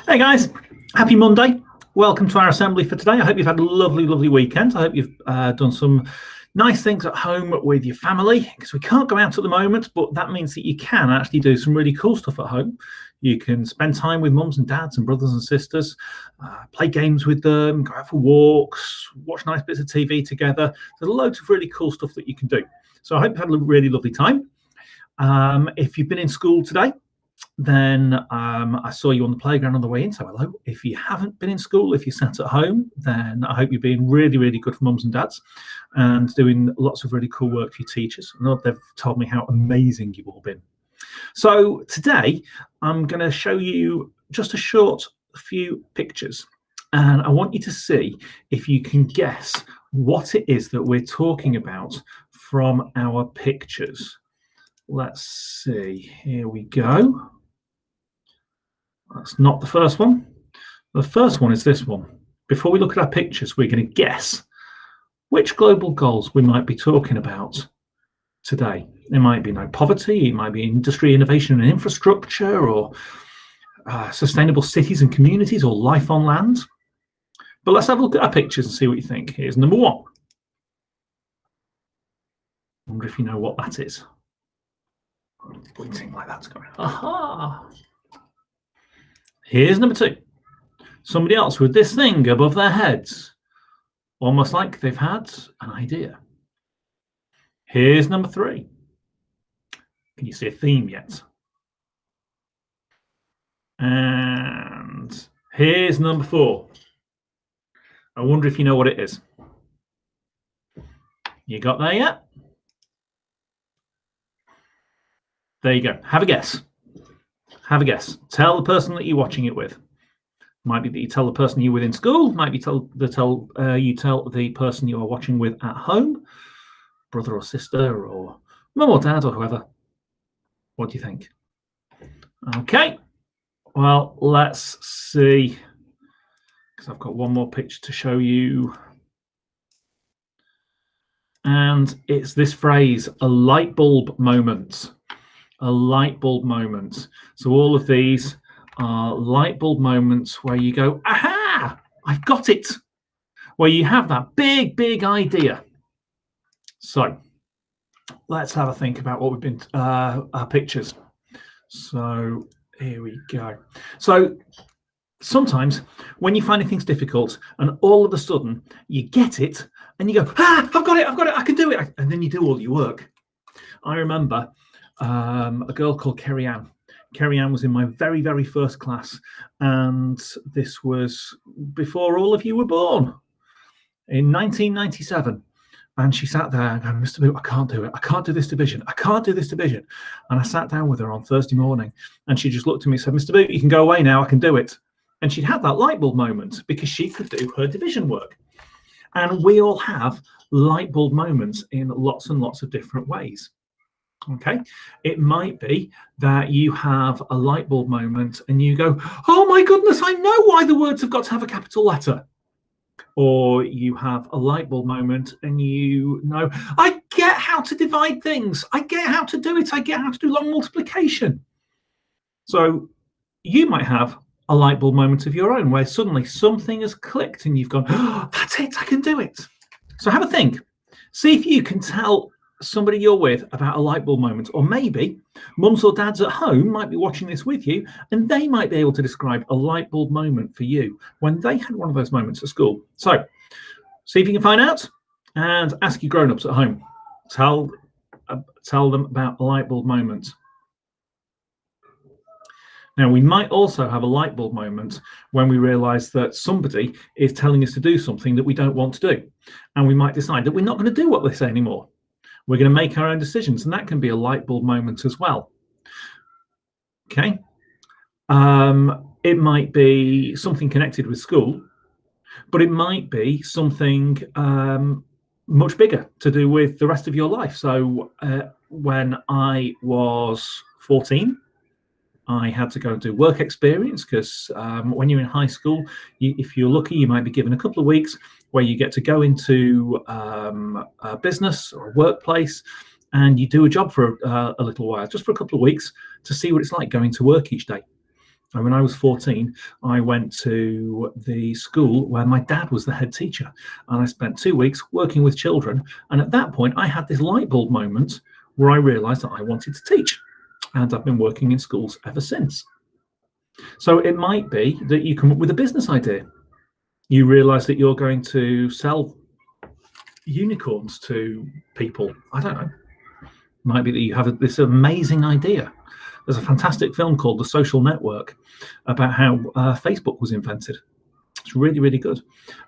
Hey guys, happy Monday. Welcome to our assembly for today. I hope you've had a lovely weekend. I hope you've done some nice things at home with your family, because we can't go out at the moment, but that means that you can actually do some really cool stuff at home. You can spend time with mums and dads and brothers and sisters, play games with them, go out for walks, watch nice bits of TV together. There's loads of really cool stuff that you can do. So I hope you've had a really lovely time. If you've been in school today, then I saw you on the playground on the way in, so hello. If you haven't been in school, if you sat at home, then I hope you're being really good for mums and dads and doing lots of really cool work for your teachers. I know they've told me how amazing you've all been. So today I'm going to show you just a short few pictures, and I want you to see if you can guess what it is that we're talking about from our pictures. Let's see, here we go. That's not the first one. The first one is this one. Before we look at our pictures, we're going to guess which global goals we might be talking about today. It might be no poverty, it might be industry, innovation and infrastructure, or sustainable cities and communities, or life on land. But let's have a look at our pictures and see what you think. Here's number one. I wonder if you know what that is. Pointing like that's going. Aha! Here's number two. Somebody else with this thing above their heads, almost like they've had an idea. Here's number three. Can you see a theme yet? And here's number four. I wonder if you know what it is. You got there yet? There you go. Have a guess. Have a guess. Tell the person that you're watching it with. Might be that you tell the person you're with in school. Might be you tell the person you are watching with at home, brother or sister, or mum or dad, or whoever. What do you think? Okay. Well, let's see, because I've got one more picture to show you. And it's this phrase, a light bulb moment. A light bulb moment. So all of these are light bulb moments where you go, aha, I've got it. Where you have that big idea. So let's have a think about what we've been, our pictures. So here we go. So sometimes when you're finding things difficult and all of a sudden you get it and you go, I've got it, I can do it. And then you do all your work. I remember a girl called Kerry Ann. Kerry Ann was in my very first class, and this was before all of you were born, in 1997. And she sat there and going, Mr. Boot, I can't do it. I can't do this division. I can't do this division. And I sat down with her on Thursday morning, and she just looked at me and said, Mr. Boot, you can go away now. I can do it. And she'd had that light bulb moment because she could do her division work. And we all have light bulb moments in lots and lots of different ways. Okay, it might be that you have a light bulb moment and you go, oh my goodness, I know why the words have got to have a capital letter. Or you have a light bulb moment and you know, I get how to divide things. I get how to do it. I get how to do long multiplication. So you might have a light bulb moment of your own where suddenly something has clicked and you've gone, oh, that's it, I can do it. So have a think. See if you can tell somebody you're with about a light bulb moment, or maybe mums or dads at home might be watching this with you and they might be able to describe a light bulb moment for you when they had one of those moments at school. So see if you can find out and ask your grown-ups at home. Tell them about a light bulb moment. Now, we might also have a light bulb moment when we realize that somebody is telling us to do something that we don't want to do, and we might decide that we're not going to do what they say anymore. We're going to make our own decisions, and that can be a light bulb moment as well. Okay. It might be something connected with school, but it might be something much bigger to do with the rest of your life. So when I was 14, I had to go and do work experience because when you're in high school, if you're lucky, you might be given a couple of weeks where you get to go into a business or a workplace and you do a job for a little while, just for a couple of weeks, to see what it's like going to work each day. And when I was 14, I went to the school where my dad was the head teacher. And I spent 2 weeks working with children. And at that point, I had this light bulb moment where I realized that I wanted to teach. And I've been working in schools ever since. So it might be that you come up with a business idea. You realize that you're going to sell unicorns to people. I don't know. Might be that you have this amazing idea. There's a fantastic film called The Social Network about how Facebook was invented. It's really, really good.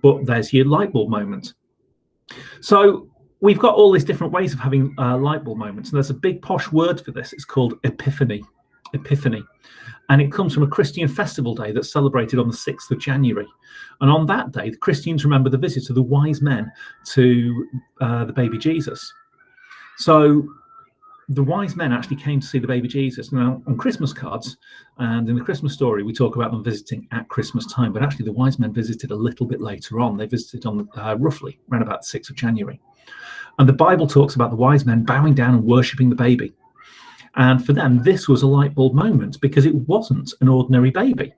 But there's your light bulb moment. So we've got all these different ways of having light bulb moments. And there's a big posh word for this. It's called Epiphany. Epiphany. And it comes from a Christian festival day that's celebrated on the 6th of January. And on that day, the Christians remember the visit of the wise men to the baby Jesus. So the wise men actually came to see the baby Jesus. Now, on Christmas cards and in the Christmas story, we talk about them visiting at Christmas time, but actually the wise men visited a little bit later on. They visited on roughly around about the 6th of January. And the Bible talks about the wise men bowing down and worshipping the baby. And for them, this was a light bulb moment because it wasn't an ordinary baby.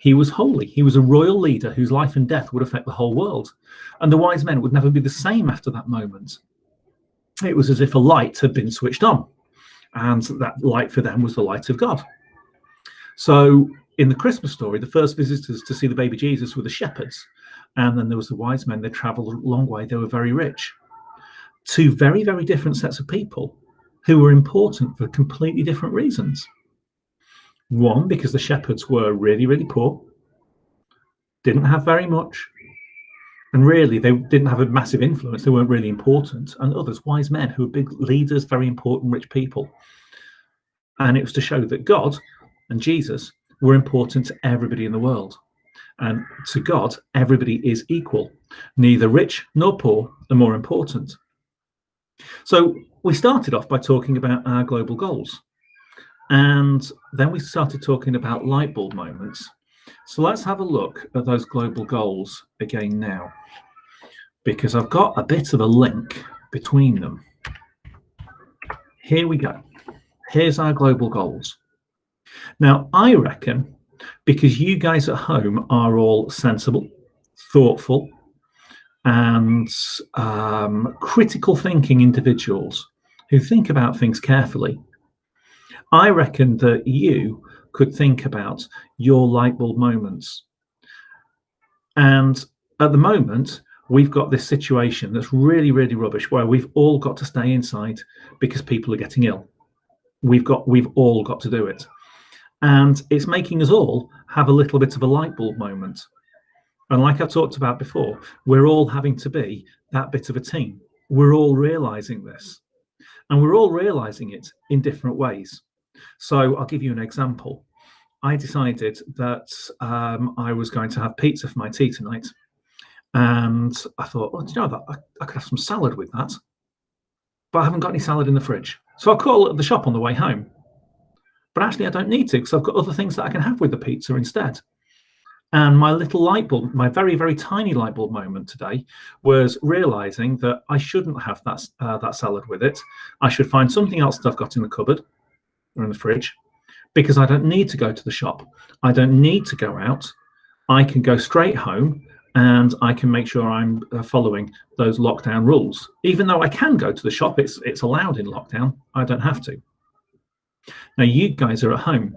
He was holy. He was a royal leader whose life and death would affect the whole world. And the wise men would never be the same after that moment. It was as if a light had been switched on, and that light for them was the light of God. So in the Christmas story, the first visitors to see the baby Jesus were the shepherds, and then there was the wise men. They traveled a long way. They were very rich. Two very, very different sets of people who were important for completely different reasons. One, because the shepherds were really, really poor, didn't have very much, and really, they didn't have a massive influence. They weren't really important. And others, wise men who were big leaders, very important, rich people. And it was to show that God and Jesus were important to everybody in the world. And to God, everybody is equal. Neither rich nor poor are more important. So we started off by talking about our global goals. And then we started talking about light bulb moments. So let's have a look at those global goals again now, because I've got a bit of a link between them. Here we go. Here's our global goals. Now, I reckon because you guys at home are all sensible, thoughtful, and critical thinking individuals who think about things carefully, I reckon that you could think about your light bulb moments. And at the moment, we've got this situation that's really, really rubbish, where we've all got to stay inside because people are getting ill. We've all got to do it. And it's making us all have a little bit of a light bulb moment. And like I've talked about before, we're all having to be that bit of a team. We're all realizing this. And we're all realizing it in different ways. So I'll give you an example. I decided that I was going to have pizza for my tea tonight. And I thought, oh, do you know that I could have some salad with that. But I haven't got any salad in the fridge. So I'll call at the shop on the way home. But actually, I don't need to, because I've got other things that I can have with the pizza instead. And my little light bulb, my very, very tiny light bulb moment today was realizing that I shouldn't have that salad with it. I should find something else that I've got in the cupboard or in the fridge, because I don't need to go to the shop. I don't need to go out. I can go straight home and I can make sure I'm following those lockdown rules. Even though I can go to the shop, it's allowed in lockdown. I don't have to. Now, you guys are at home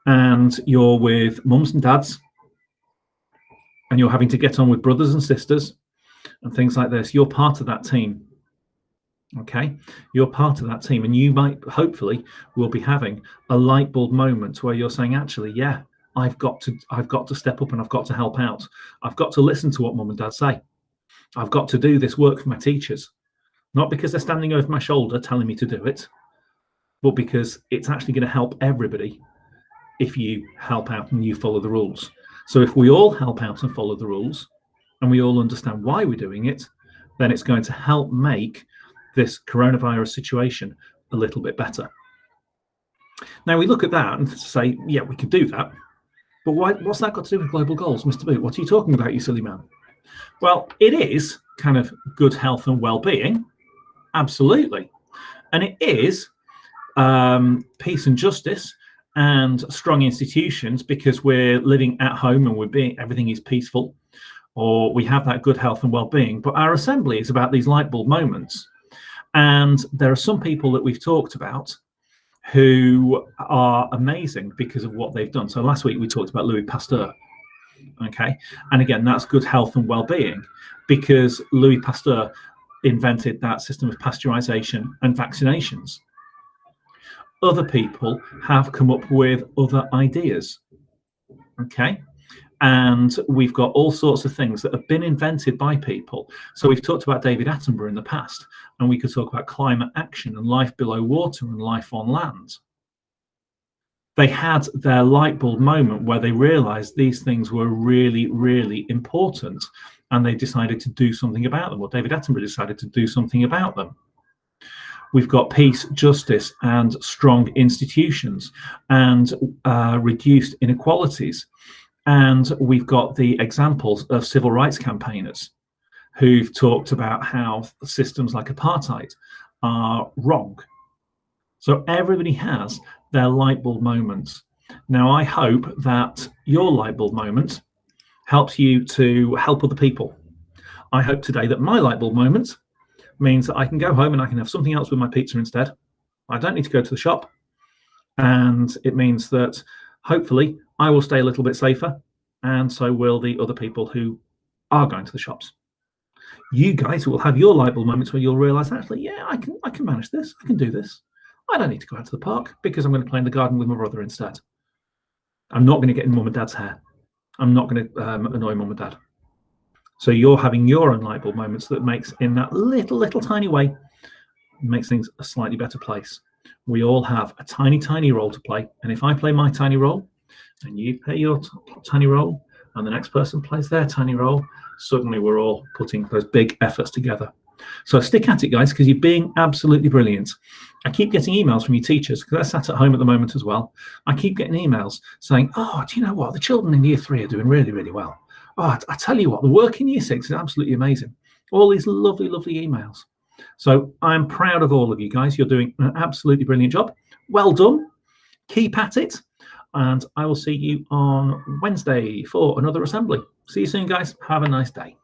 and you're with mums and dads, and you're having to get on with brothers and sisters and things like this. You're part of that team. Okay, you're part of that team, and you might hopefully will be having a light bulb moment where you're saying, actually, yeah, I've got to step up and I've got to help out. I've got to listen to what mum and dad say. I've got to do this work for my teachers, not because they're standing over my shoulder telling me to do it, but because it's actually going to help everybody if you help out and you follow the rules. So if we all help out and follow the rules, and we all understand why we're doing it, then it's going to help make this coronavirus situation a little bit better. Now, we look at that and say, yeah, we could do that. But what's that got to do with global goals, Mr. Boot? What are you talking about, you silly man? Well, it is kind of good health and well-being, absolutely. And it is peace and justice and strong institutions because we're living at home and everything is peaceful, or we have that good health and well-being. But our assembly is about these light bulb moments. And there are some people that we've talked about who are amazing because of what they've done. So last week we talked about Louis Pasteur. Okay. And again, that's good health and well-being because Louis Pasteur invented that system of pasteurization and vaccinations. Other people have come up with other ideas. Okay. And we've got all sorts of things that have been invented by people. So we've talked about David Attenborough in the past, and we could talk about climate action and life below water and life on land. They had their light bulb moment where they realized these things were really, really important, and they decided to do something about them. Or David Attenborough decided to do something about them. We've got peace, justice, and strong institutions, and reduced inequalities. And we've got the examples of civil rights campaigners who've talked about how systems like apartheid are wrong. So everybody has their light bulb moments. Now, I hope that your light bulb moment helps you to help other people. I hope today that my light bulb moment means that I can go home and I can have something else with my pizza instead. I don't need to go to the shop. And it means that hopefully I will stay a little bit safer, and so will the other people who are going to the shops. You guys will have your light bulb moments where you'll realize, actually, yeah, I can manage this. I can do this. I don't need to go out to the park because I'm going to play in the garden with my brother instead. I'm not going to get in mum and dad's hair. I'm not going to annoy mum and dad. So you're having your own light bulb moments that makes, in that little tiny way, makes things a slightly better place. We all have a tiny role to play. And if I play my tiny role and you play your tiny role and the next person plays their tiny role, suddenly we're all putting those big efforts together. So stick at it, guys, because you're being absolutely brilliant. I keep getting emails from your teachers because they're sat at home at the moment as well. I keep getting emails saying, oh, do you know what? The children in year 3 are doing really, really well. Oh, I tell you what, the work in year 6 is absolutely amazing. All these lovely emails. So I'm proud of all of you guys. You're doing an absolutely brilliant job. Well done. Keep at it. And I will see you on Wednesday for another assembly. See you soon, guys. Have a nice day.